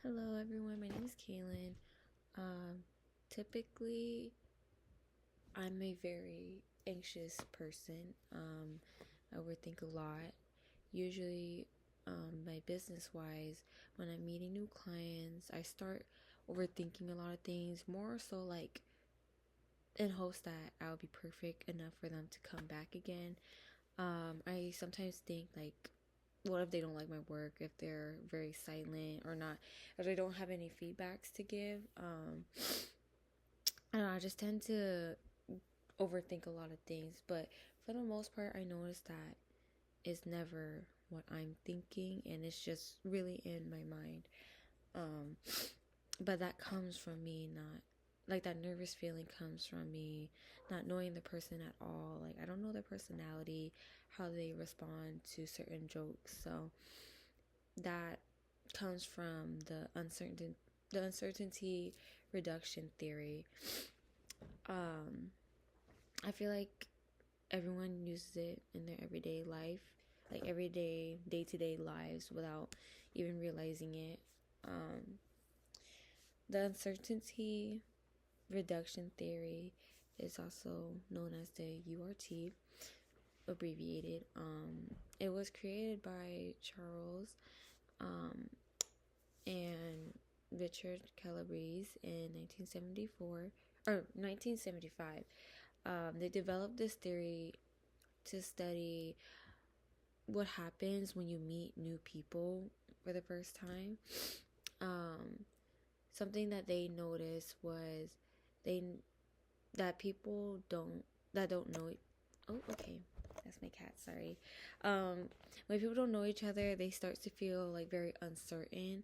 Hello, everyone. My name is Kaylin. Um, Typically, I'm a very anxious person. I overthink a lot. Usually, my business wise, when I'm meeting new clients, I start overthinking a lot of things, more so like in hopes that I'll be perfect enough for them to come back again. I sometimes think like, what if they don't like my work, if they're very silent or not, if they don't have any feedbacks to give. I don't know, I just tend to overthink a lot of things, but for the most part, I notice that it's never what I'm thinking, and it's just really in my mind. Um, but that comes from me not like that nervous feeling comes from me not knowing the person at all. Like I don't know their personality, how they respond to certain jokes. So that comes from the uncertainty reduction theory. Um, I feel like everyone uses it in their everyday life, like everyday, day to day lives without even realizing it. Um, the uncertainty reduction theory is also known as the URT, abbreviated. It was created by Charles um, and Richard Calabrese in 1974 or 1975. They developed this theory to study what happens when you meet new people for the first time. Um, Something that they noticed was they that people don't know. Oh, okay, that's my cat. Sorry. When people don't know each other, they start to feel like very uncertain,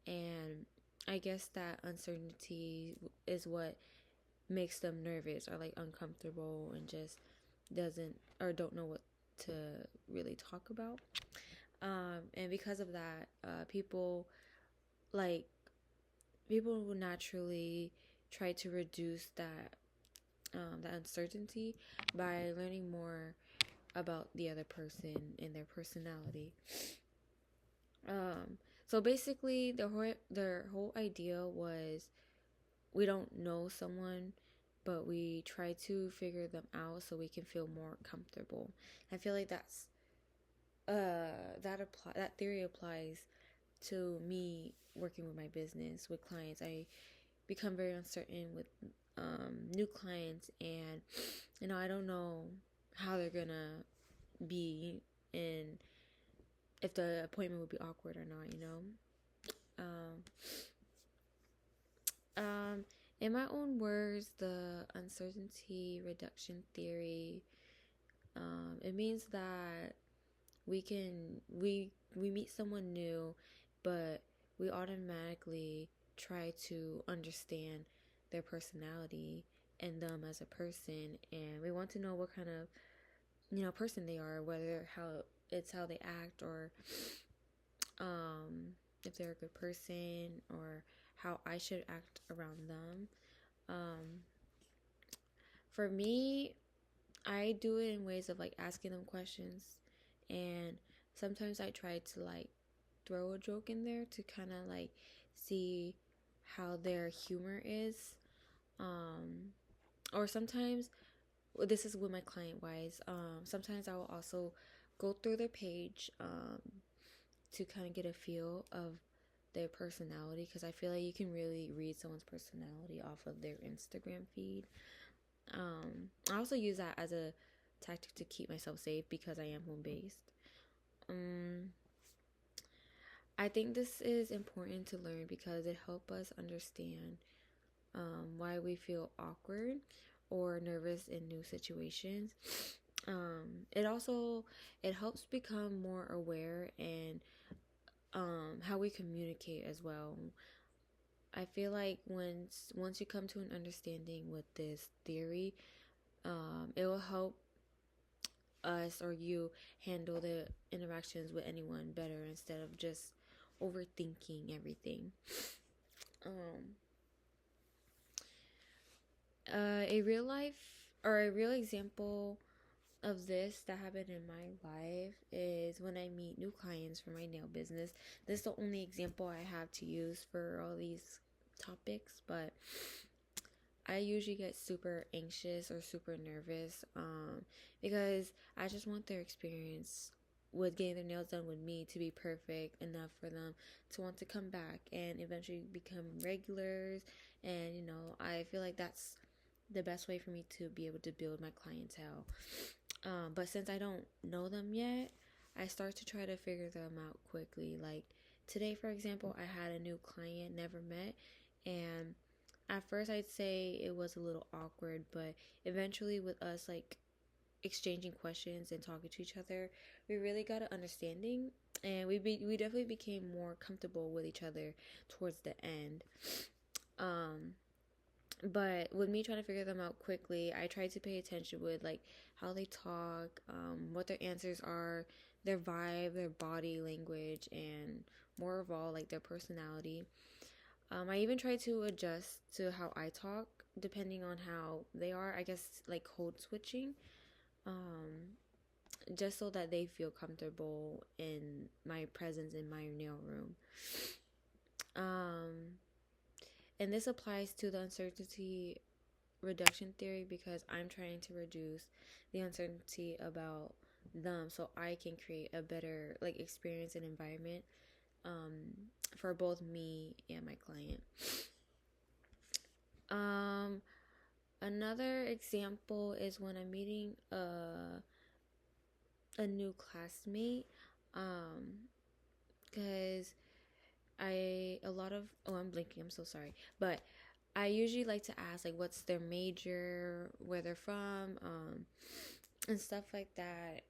and I guess that uncertainty is what makes them nervous or like uncomfortable and just doesn't or don't know what to really talk about. And because of that, like people will naturally try to reduce that uncertainty by learning more about the other person and their personality. Um, so basically, their whole idea was we don't know someone, but we try to figure them out so we can feel more comfortable. I feel like that theory applies to me working with my business with clients. I become very uncertain with new clients, and I don't know how they're gonna be and if the appointment would be awkward or not. Um, um, in my own words, the uncertainty reduction theory, it means that we meet someone new, but we automatically try to understand their personality and them as a person, and we want to know what kind of person they are, whether how they act, or if they're a good person, or how I should act around them. um for me, I do it in ways of like asking them questions, and sometimes I try to like throw a joke in there to kind of like see how their humor is. um or sometimes, well, this is with my client wise, sometimes I will also go through their page to kind of get a feel of their personality, because I feel like you can really read someone's personality off of their Instagram feed. I also use that as a tactic to keep myself safe because I am home based. um I think this is important to learn because it helps us understand why we feel awkward or nervous in new situations. It helps become more aware and how we communicate as well. I feel like once you come to an understanding with this theory, it will help us or you handle the interactions with anyone better instead of just overthinking everything. Um, a real life or a real example of this that happened in my life is when I meet new clients for my nail business. This is the only example I have to use for all these topics, but I usually get super anxious or super nervous because I just want their experience with getting their nails done with me to be perfect enough for them to want to come back and eventually become regulars. And, I feel like that's the best way for me to be able to build my clientele. But since I don't know them yet, I start to try to figure them out quickly. Like today, for example, I had a new client, never met, and at first I'd say it was a little awkward, but eventually with us like exchanging questions and talking to each other, we really got an understanding, and we definitely became more comfortable with each other towards the end. Um, but with me trying to figure them out quickly, I try to pay attention with like how they talk, what their answers are, their vibe, their body language, and more of all like their personality. I even try to adjust to how I talk depending on how they are. I guess like code switching, um, just so that they feel comfortable in my presence in my nail room. Um, and this applies to the uncertainty reduction theory because I'm trying to reduce the uncertainty about them so I can create a better like experience and environment for both me and my client. Um, Another example is when I'm meeting a new classmate, because I'm blinking, I'm so sorry, but I usually like to ask like what's their major, where they're from, and stuff like that.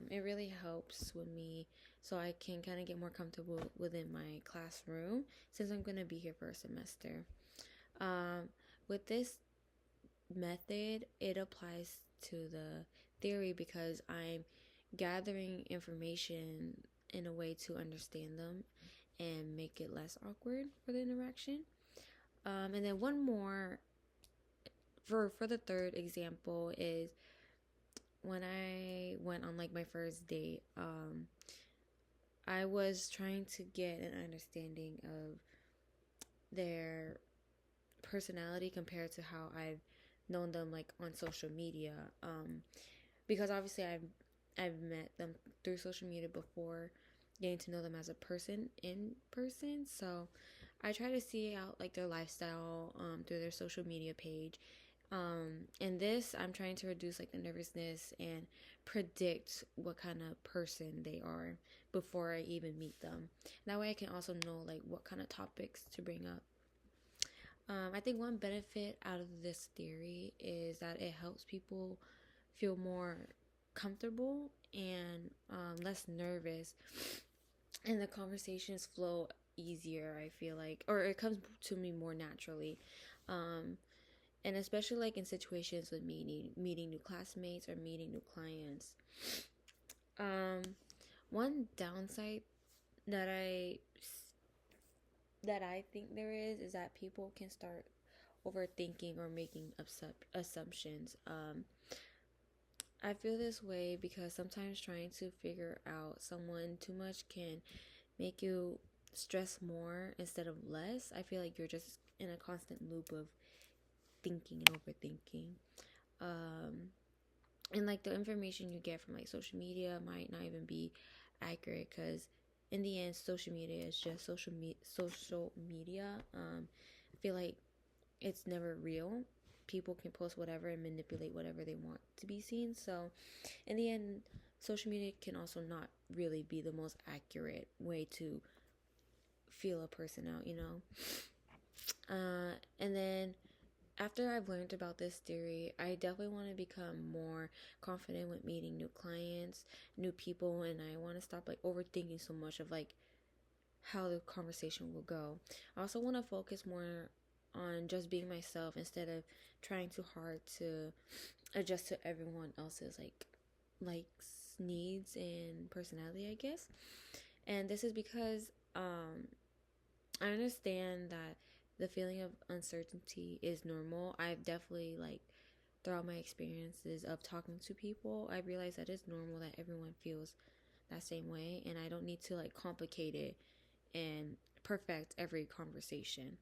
It really helps with me so I can kind of get more comfortable within my classroom since I'm going to be here for a semester. Um, with this method, it applies to the theory because I'm gathering information in a way to understand them and make it less awkward for the interaction. And then one more for the third example is when I went on like my first date. I was trying to get an understanding of their personality compared to how I've known them like on social media. Because obviously I've met them through social media before getting to know them as a person in person. So I try to see out like their lifestyle through their social media page. And this I'm trying to reduce like the nervousness and predict what kind of person they are before I even meet them. That way I can also know like what kind of topics to bring up. I think one benefit out of this theory is that it helps people feel more comfortable and less nervous, and the conversations flow easier. I feel like, or it comes to me more naturally, and especially like in situations with meeting new classmates or meeting new clients. Um, One downside that I think there is that people can start overthinking or making assumptions. I feel this way because sometimes trying to figure out someone too much can make you stress more instead of less. I feel like you're just in a constant loop of thinking and overthinking. Um, and like the information you get from like social media might not even be accurate because in the end social media is just social media. I feel like it's never real. People can post whatever and manipulate whatever they want to be seen. So in the end, social media can also not really be the most accurate way to feel a person out. And then after I've learned about this theory, I definitely want to become more confident with meeting new clients, new people, and I want to stop like overthinking so much of like how the conversation will go. I also want to focus more on just being myself instead of trying too hard to adjust to everyone else's like likes, needs, and personality, I guess. And this is because I understand that the feeling of uncertainty is normal. I've definitely like throughout my experiences of talking to people, I realize that it's normal that everyone feels that same way, and I don't need to like complicate it and perfect every conversation.